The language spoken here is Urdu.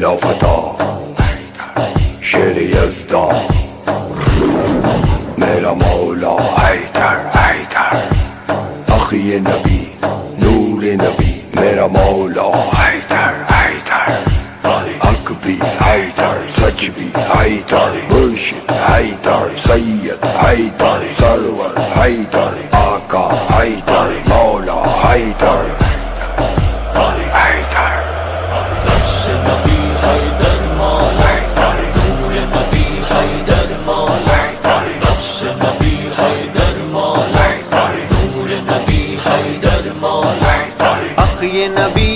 لا فتح شیر یزداں میرا مولا حیدر حیدر اخی نبی نور نبی میرا مولا حیدر حیدر حق بھی حیدر سچ بھی حیدر مرشد حیدر سید حیدر سرور حیدر آقا حیدر مولا حیدر یہ نبی